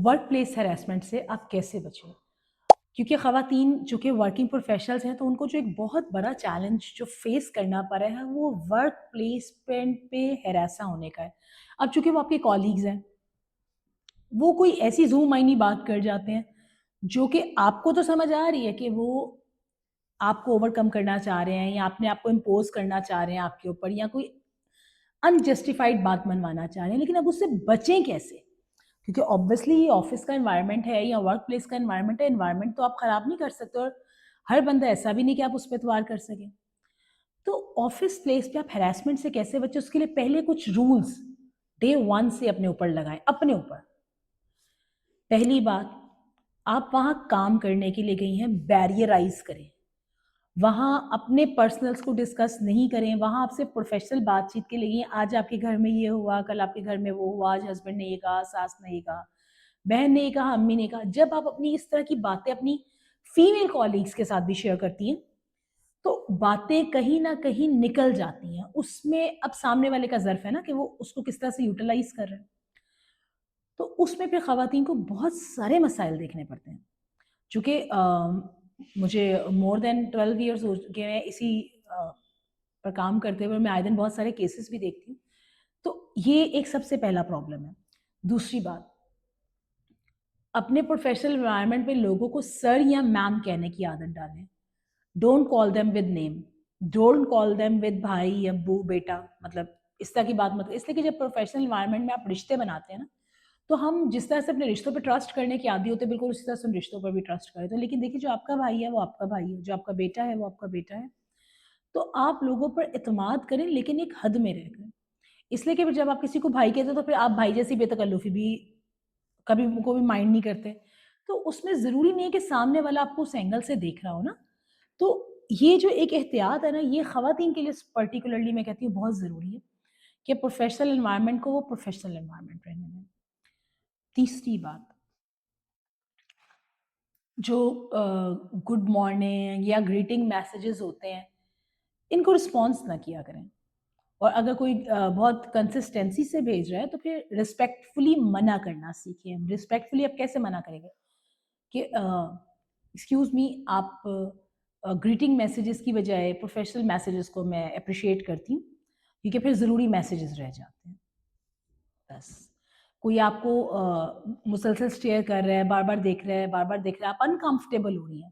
Work place harassment سے آپ کیسے بچیں؟ کیونکہ خواتین جو کہ ورکنگ پروفیشنلز ہیں تو ان کو جو ایک بہت بڑا چیلنج جو فیس کرنا پڑا ہے وہ ورک پلیس پہ ہراساں ہونے کا ہے۔ اب چونکہ وہ آپ کے کالیگز ہیں، وہ کوئی ایسی زوم معنی بات کر جاتے ہیں جو کہ آپ کو تو سمجھ آ رہی ہے کہ وہ آپ کو اوور کم کرنا چاہ رہے ہیں یا اپنے آپ کو امپوز کرنا چاہ رہے ہیں آپ کے اوپر، یا کوئی انجسٹیفائڈ بات منوانا چاہ رہے ہیں، لیکن اب اس سے بچیں کیسے؟ کیونکہ آبویسلی یہ آفس کا انوائرمنٹ ہے یا ورک پلیس کا انوائرمنٹ ہے، انوائرمنٹ تو آپ خراب نہیں کر سکتے، اور ہر بندہ ایسا بھی نہیں کہ آپ اس پہ اعتبار کر سکیں۔ تو آفس پلیس پہ آپ ہراسمنٹ سے کیسے بچیں؟ اس کے لیے پہلے کچھ رولز ڈے ون سے اپنے اوپر لگائیں، اپنے اوپر۔ پہلی بات، آپ وہاں کام کرنے کے لیے گئی ہیں، بیریئرائز کریں، وہاں اپنے پرسنلز کو ڈسکس نہیں کریں، وہاں آپ صرف پروفیشنل بات چیت کے لیے آج آپ کے گھر میں یہ ہوا، کل آپ کے گھر میں وہ ہوا، آج ہسبینڈ نے یہ کہا، ساس نے یہ کہا، بہن نے یہ کہا، امی نے کہا۔ جب آپ اپنی اس طرح کی باتیں اپنی فیمیل کالیگز کے ساتھ بھی شیئر کرتی ہیں تو باتیں کہیں نہ کہیں نکل جاتی ہیں، اس میں اب سامنے والے کا ظرف ہے نا کہ وہ اس کو کس طرح سے یوٹیلائز کر رہے ہیں، تو اس میں پھر خواتین کو بہت سارے مسائل دیکھنے پڑتے ہیں۔ چونکہ مجھے مور دین 12 ایئرس ہو چکے ہیں اسی پر کام کرتے ہوئے، میں آئے دن بہت سارے کیسز بھی دیکھتی ہوں، تو یہ ایک سب سے پہلا پرابلم ہے۔ دوسری بات، اپنے پروفیشنل انوائرمنٹ میں لوگوں کو سر یا میم کہنے کی عادت ڈالیں۔ Don't call them with name, don't call them with بھائی، ابو، بیٹا، مطلب اس طرح کی بات مت، اس لیے کہ جب پروفیشنل انوائرمنٹ میں آپ رشتے بناتے ہیں نا، تو ہم جس طرح سے اپنے رشتوں پہ ٹرسٹ کرنے کے عادی ہوتے ہیں، بالکل اسی طرح سے ان رشتوں پر بھی ٹرسٹ کرتے ہیں۔ لیکن دیکھیے، جو آپ کا بھائی ہے وہ آپ کا بھائی ہے، جو آپ کا بیٹا ہے وہ آپ کا بیٹا ہے، تو آپ لوگوں پر اعتماد کریں لیکن ایک حد میں رہ کر۔ اس لیے کہ جب آپ کسی کو بھائی کہتے ہیں تو پھر آپ بھائی جیسی بے تکلفی بھی کبھی کو بھی مائنڈ نہیں کرتے، تو اس میں ضروری نہیں ہے کہ سامنے والا آپ کو اس اینگل سے دیکھ رہا ہو نا۔ تو یہ جو ایک احتیاط ہے نا، یہ خواتین کے لیے پرٹیکولرلی میں کہتی ہوں بہت ضروری ہے کہ پروفیشنل انوائرمنٹ کو وہ پروفیشنل انوائرمنٹ رہنے دیں۔ تیسری بات، جو گڈ مارننگ یا گریٹنگ میسیجز ہوتے ہیں، ان کو رسپانس نہ کیا کریں، اور اگر کوئی بہت کنسسٹنسی سے بھیج رہا ہے تو پھر رسپیکٹفلی منع کرنا سیکھیں۔ رسپیکٹفلی آپ کیسے منع کریں گے کہ ایکسکیوز می، آپ گریٹنگ میسیجز کی بجائے پروفیشنل میسیجز کو میں اپریشیٹ کرتی ہوں، کیونکہ پھر ضروری میسیجز رہ جاتے ہیں۔ بس کوئی آپ کو مسلسل اسٹیئر کر رہا ہے، بار بار دیکھ رہا ہے، بار بار دیکھ رہا ہے، آپ انکمفرٹیبل ہو رہی ہیں،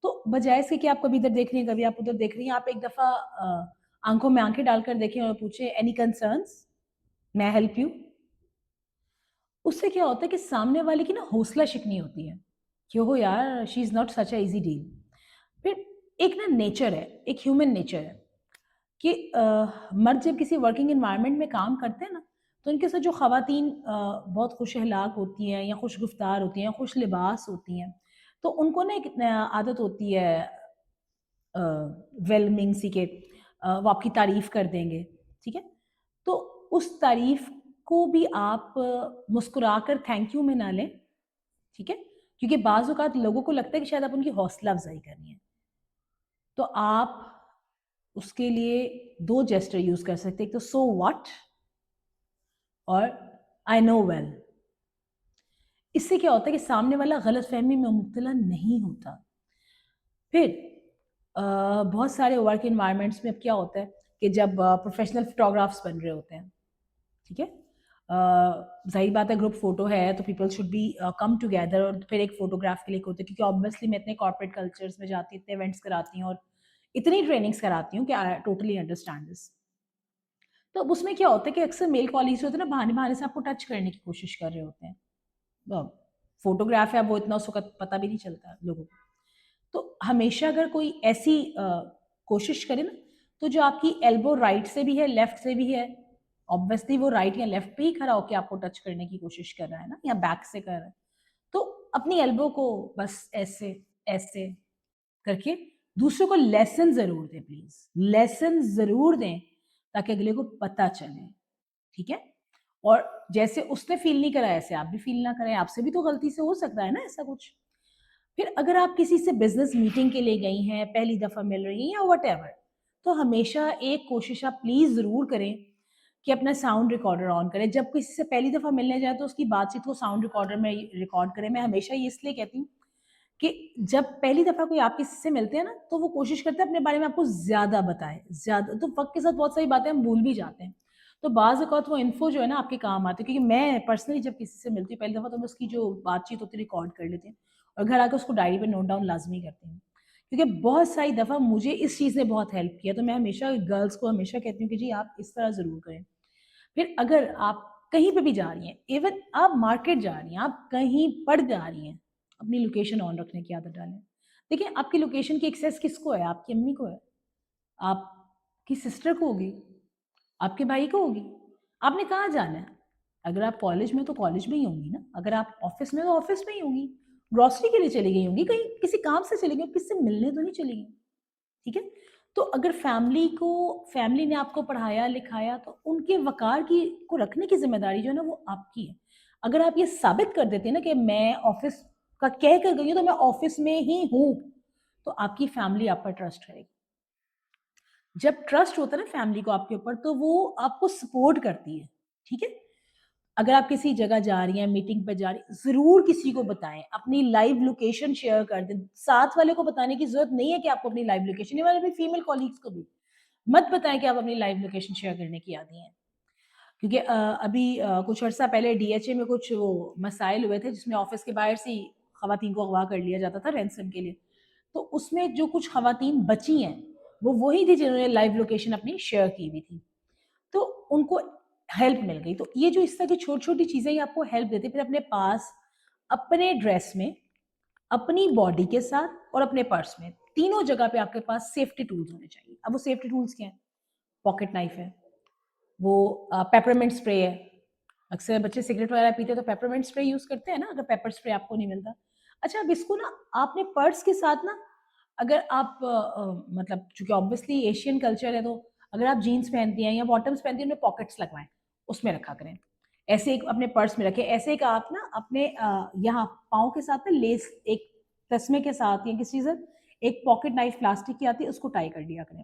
تو بجائے اس کے کہ آپ کبھی ادھر دیکھ رہی ہیں کبھی آپ ادھر دیکھ رہی ہیں، آپ ایک دفعہ آنکھوں میں آنکھیں ڈال کر دیکھیں اور پوچھیں اینی کنسرنس، میں ہیلپ یو۔ اس سے کیا ہوتا ہے کہ سامنے والے کی نا حوصلہ شکنی ہوتی ہے کہ ہو یار، she is not such a easy deal. پھر ایک نا نیچر ہے، ایک ہیومن نیچر ہے کہ مرد جب کسی ورکنگ انوائرمنٹ میں کام کرتے ہیں نا، تو ان کے ساتھ جو خواتین بہت خوش اخلاق ہوتی ہیں یا خوش گفتار ہوتی ہیں، خوش لباس ہوتی ہیں، تو ان کو نا ایک عادت ہوتی ہے ویلمنگ سی کے وہ آپ کی تعریف کر دیں گے، ٹھیک ہے؟ تو اس تعریف کو بھی آپ مسکرا کر تھینک یو میں نہ لیں، ٹھیک ہے؟ کیونکہ بعض اوقات لوگوں کو لگتا ہے کہ شاید آپ ان کی حوصلہ افزائی کرنی ہے، تو آپ اس کے لیے دو جیسچر یوز کر سکتے ہیں، ایک تو سو واٹ اور آئی نو ویل۔ اس سے کیا ہوتا ہے کہ سامنے والا غلط فہمی میں مبتلا نہیں ہوتا۔ پھر بہت سارے ورک انوائرمنٹس میں اب کیا ہوتا ہے کہ جب پروفیشنل فوٹوگرافس بن رہے ہوتے ہیں، ٹھیک ہے، ظاہر بات ہے گروپ فوٹو ہے تو people should be come together, اور پھر ایک فوٹوگراف کلک ہوتے ہیں، کیونکہ آبویسلی میں اتنے کارپوریٹ کلچرز میں جاتی ہوں، اتنے ایونٹس کراتی ہوں اور اتنی ٹریننگس کراتی ہوں کہ آئی ٹوٹلی انڈرسٹینڈ دس۔ تو اب اس میں کیا ہوتا ہے کہ اکثر میل کالیگز ہوتے ہیں نا، بہانے بہانے سے آپ کو ٹچ کرنے کی کوشش کر رہے ہوتے ہیں، فوٹوگراف ہے وہ اتنا اس وقت پتہ بھی نہیں چلتا لوگوں کو۔ تو ہمیشہ اگر کوئی ایسی کوشش کرے نا، تو جو آپ کی ایلبو رائٹ سے بھی ہے لیفٹ سے بھی ہے، آبویسلی وہ رائٹ یا لیفٹ پہ ہی کھڑا ہو کے آپ کو ٹچ کرنے کی کوشش کر رہا ہے نا، یا بیک سے کر رہا ہے، تو اپنی ایلبو کو بس ایسے ایسے کر کے دوسروں کو لیسن ضرور دیں، پلیز لیسن ضرور دیں تاکہ اگلے کو پتہ چلے، ٹھیک ہے؟ اور جیسے اس نے فیل نہیں کرا ایسے آپ بھی فیل نہ کریں، آپ سے بھی تو غلطی سے ہو سکتا ہے نا ایسا کچھ۔ پھر اگر آپ کسی سے بزنس میٹنگ کے لیے گئی ہیں، پہلی دفعہ مل رہی ہیں یا وٹ ایور، تو ہمیشہ ایک کوشش آپ پلیز ضرور کریں کہ اپنا ساؤنڈ ریکارڈر آن کرے. جب کسی سے پہلی دفعہ ملنے جائے تو اس کی بات چیت کو ساؤنڈ ریکارڈر میں ریکارڈ کرے. میں ہمیشہ یہ اس لیے کہتی ہوں کہ جب پہلی دفعہ کوئی آپ کسی سے ملتے ہیں نا تو وہ کوشش کرتے ہیں اپنے بارے میں آپ کو زیادہ بتائے زیادہ, تو وقت کے ساتھ بہت ساری باتیں ہم بھول بھی جاتے ہیں. تو بعض اوقات وہ انفو جو ہے نا آپ کے کام آتی ہے, کیونکہ میں پرسنلی جب کسی سے ملتی ہوں پہلی دفعہ تو میں اس کی جو بات چیت ہوتی ہے ریکارڈ کر لیتی ہوں اور گھر آ کے اس کو ڈائری پہ نوٹ ڈاؤن لازمی کرتی ہوں, کیونکہ بہت ساری دفعہ مجھے اس چیز نے بہت ہیلپ کیا. تو میں ہمیشہ گرلس کو ہمیشہ کہتی ہوں کہ جی آپ اس طرح ضرور کریں. پھر اگر آپ کہیں پہ بھی جا رہی ہیں, ایون آپ مارکیٹ جا رہی ہیں, آپ کہیں پر جا رہی ہیں, اپنی لوکیشن آن رکھنے کی عادت ڈالیں. دیکھیں آپ کی لوکیشن کی ایکسیس کس کو ہے؟ آپ کی امی کو ہے, آپ کی سسٹر کو ہوگی, آپ کے بھائی کو ہوگی. آپ نے کہاں جانا ہے؟ اگر آپ کالج میں تو کالج میں ہی ہوں گی نا, اگر آپ آفس میں تو آفس میں ہی ہوں گی, گروسری کے لیے چلی گئی ہوں گی, کہیں کسی کام سے چلی گئی, کس سے ملنے تو نہیں چلی گئی. ٹھیک ہے, تو اگر فیملی نے آپ کو پڑھایا لکھایا تو ان کے وقار کی کو رکھنے کی ذمہ داری جو ہے نا وہ آپ کی ہے. اگر آپ یہ ثابت کر دیتے ہیں نا کہ میں آفس کا کہہ کر گئی ہوں تو میں آفس میں ہی ہوں, تو آپ کی فیملی آپ پر ٹرسٹ کرے گی. جب ٹرسٹ ہوتا ہے نا فیملی کو آپ کے اوپر تو وہ آپ کو سپورٹ کرتی ہے. ٹھیک ہے, اگر آپ کسی جگہ جا رہی ہیں, میٹنگ پہ جا رہی ہیں, ضرور کسی کو بتائیں, اپنی لائیو لوکیشن شیئر کر دیں. ساتھ والے کو بتانے کی ضرورت نہیں ہے کہ آپ کو اپنی لائیو لوکیشن, یہ والے اپنی فیمیل کولیگز کو بھی مت بتائیں کہ آپ اپنی لائیو لوکیشن شیئر کرنے کی عادی ہیں. کیونکہ ابھی کچھ عرصہ پہلے ڈی ایچ اے میں کچھ وہ مسائل ہوئے تھے جس میں آفس کے باہر سے خواتین کو اغوا کر لیا جاتا تھا رینسم کے لیے. تو اس میں جو کچھ خواتین بچی ہیں وہ وہی تھی جنہوں نے لائیو لوکیشن اپنی شیئر کی ہوئی تھی, تو ان کو ہیلپ مل گئی. تو یہ جو اس طرح کی چھوٹی چھوٹی چیزیں یہ آپ کو ہیلپ دیتی. پھر اپنے پاس اپنے ڈریس میں, اپنی باڈی کے ساتھ اور اپنے پرس میں, تینوں جگہ پہ آپ کے پاس سیفٹی ٹولز ہونے چاہیے. اب وہ سیفٹی ٹولز کیا ہیں؟ پاکٹ نائف ہے, وہ پیپرمنٹ اسپرے ہے. اکثر بچے سگریٹ وغیرہ پیتے ہیں تو پیپرمنٹ اسپرے یوز کرتے ہیں نا, اگر پیپر اسپرے آپ کو نہیں ملتا. اچھا, اب اس کو نا آپ نے پرس کے ساتھ نا, اگر آپ مطلب چونکہ آبویسلی ایشین کلچر ہے تو اگر آپ جینس پہنتی ہیں یا باٹمس پہنتی ہیں ان میں پاکٹس لگوائیں, اس میں رکھا کریں. ایسے ایک اپنے پرس میں رکھیں. ایسے ایک آپ نا اپنے یہاں پاؤں کے ساتھ نا لیس ایک تسمے کے ساتھ یا کسی چیز ایک پاکٹ نائف پلاسٹک کی آتی ہے, اس کو ٹائی کر دیا کریں.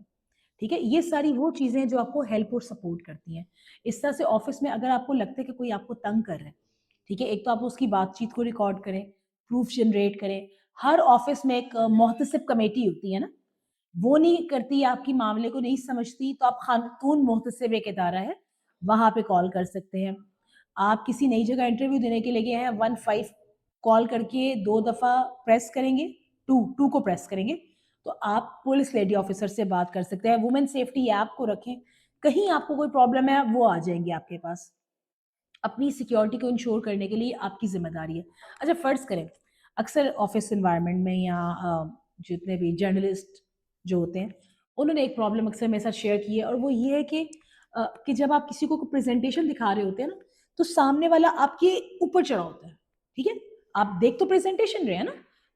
ٹھیک ہے, یہ ساری وہ چیزیں جو آپ کو ہیلپ اور سپورٹ کرتی ہیں. اس طرح سے آفس میں اگر آپ کو لگتا ہے کہ کوئی آپ کو تنگ کر رہا ہے, ٹھیک ہے, ایک تو آپ اس کی بات چیت کو ریکارڈ کریں, پروف جنریٹ کریں. ہر آفس میں ایک محتسب کمیٹی ہوتی ہے نا, وہ نہیں کرتی, آپ کی معاملے کو نہیں سمجھتی, تو آپ خاتون محتسب ایک ادارہ ہے وہاں پہ کال کر سکتے ہیں. آپ کسی نئی جگہ انٹرویو دینے کے لیے گئے ہیں, 15 کال کر کے 2 دفعہ پریس کریں گے, 2 کو پریس کریں گے تو آپ پولیس لیڈی آفیسر سے بات کر سکتے ہیں. وومن سیفٹی ایپ کو رکھیں, کہیں آپ کو کوئی پرابلم ہے وہ آ جائیں گے آپ کے پاس. اپنی سیکیورٹی کو انشور کرنے کے لیے آپ کی ذمہ داری ہے. اچھا فرض کریں اکثر آفس انوائرمنٹ میں یا جتنے بھی جرنلسٹ جو ہوتے ہیں انہوں نے ایک پرابلم اکثر میرے ساتھ شیئر کی ہے, اور وہ یہ ہے کہ جب آپ کسی کو پریزنٹیشن دکھا رہے ہوتے ہیں نا تو سامنے والا آپ کے اوپر چڑھا ہوتا ہے. ٹھیک ہے, آپ دیکھ تو پریزنٹیشن رہے ہیں نا,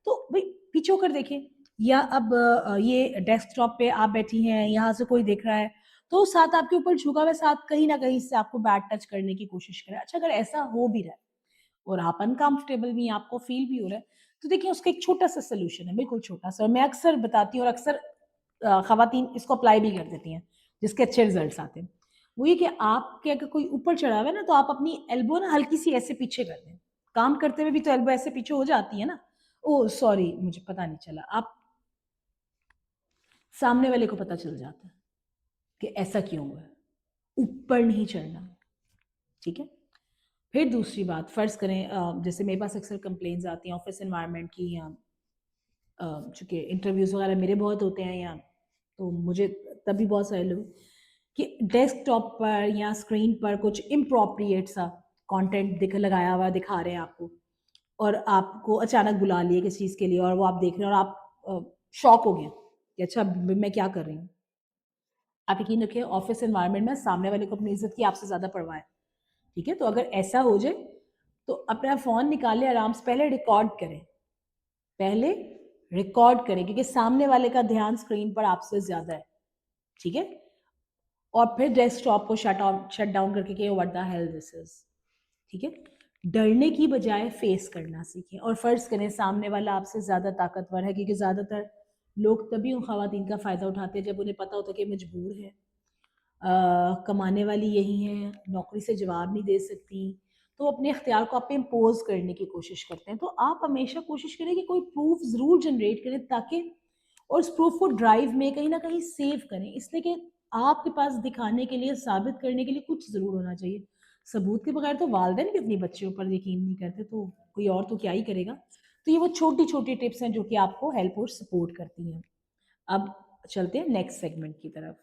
تو بھائی پیچھے ہو کر دیکھیں. یا اب یہ ڈیسک ٹاپ پہ آپ بیٹھی ہیں, یہاں سے کوئی دیکھ رہا ہے تو ساتھ آپ کے اوپر جھکا ہوا, ساتھ کہیں نہ کہیں سے آپ کو بیڈ ٹچ کرنے کی کوشش کرے. اچھا اگر ایسا ہو بھی رہا ہے اور آپ انکمفرٹیبل بھی ہیں, آپ کو فیل بھی ہو رہا ہے, تو دیکھیں اس کا ایک چھوٹا سا سلوشن ہے, بالکل چھوٹا سا, اور میں اکثر بتاتی ہوں اور اکثر خواتین اس کو اپلائی بھی کر دیتی ہیں جس کے اچھے ریزلٹس آتے ہیں. وہ یہ کہ آپ کے اگر کوئی اوپر چڑھا ہوا ہے نا تو آپ اپنی ایلبو نا ہلکی سی ایسے پیچھے کر دیں. کام کرتے ہوئے بھی تو ایلبو ایسے پیچھے ہو جاتی ہے نا, او سوری مجھے پتا نہیں چلا, آپ سامنے والے کو پتا چل جاتا ہے کہ ایسا کیوں ہوا ہے, اوپر نہیں چڑھنا. ٹھیک ہے, پھر دوسری بات فرض کریں جیسے میرے پاس اکثر کمپلینز آتی ہیں آفس انوائرمنٹ کی, یا چونکہ انٹرویوز وغیرہ میرے بہت ہوتے ہیں, یا تو مجھے تبھی بہت سارے لوگ کہ ڈیسک ٹاپ پر یا اسکرین پر کچھ امپروپریٹ سا کانٹینٹ لگایا ہوا دکھا رہے ہیں آپ کو, اور آپ کو اچانک بلا لیے کسی چیز کے لیے اور وہ آپ دیکھ رہے ہیں اور آپ شاک ہو گئے کہ اچھا میں کیا کر رہی ہوں. آپ یقین رکھیں آفس انوائرمنٹ میں سامنے والے کو اپنی عزت کی آپ سے زیادہ پرواہ ہے. ٹھیک ہے, تو اگر ایسا ہو جائے تو اپنا فون نکالے, آرام سے پہلے ریکارڈ کریں کیونکہ سامنے والے کا دھیان اسکرین پر آپ سے زیادہ ہے. ٹھیک ہے, اور پھر ڈیسک ٹاپ کو شٹ ڈاؤن کر کے کہ what the hell this is. ٹھیک ہے, ڈرنے کی بجائے فیس کرنا سیکھیں. اور فرض کریں سامنے والا آپ سے زیادہ طاقتور ہے, کیونکہ زیادہ تر لوگ تبھی ان خواتین کا فائدہ اٹھاتے ہیں جب انہیں پتا ہوتا ہے کہ مجبور ہے, کمانے والی یہی ہیں، نوکری سے جواب نہیں دے سکتی، تو اپنے اختیار کو آپ پہ امپوز کرنے کی کوشش کرتے ہیں. تو آپ ہمیشہ کوشش کریں کہ کوئی پروف ضرور جنریٹ کریں تاکہ، اور اس پروف کو ڈرائیو میں کہیں نہ کہیں سیو کریں، اس لیے کہ آپ کے پاس دکھانے کے لیے، ثابت کرنے کے لیے کچھ ضرور ہونا چاہیے. ثبوت کے بغیر تو والدین بھی اپنی بچیوں پر یقین نہیں کرتے، تو کوئی اور تو کیا ہی کرے گا. تو یہ وہ چھوٹی چھوٹی ٹپس ہیں جو کہ آپ کو ہیلپ اور سپورٹ کرتی ہیں. اب چلتے ہیں نیکسٹ سیگمنٹ کی طرف.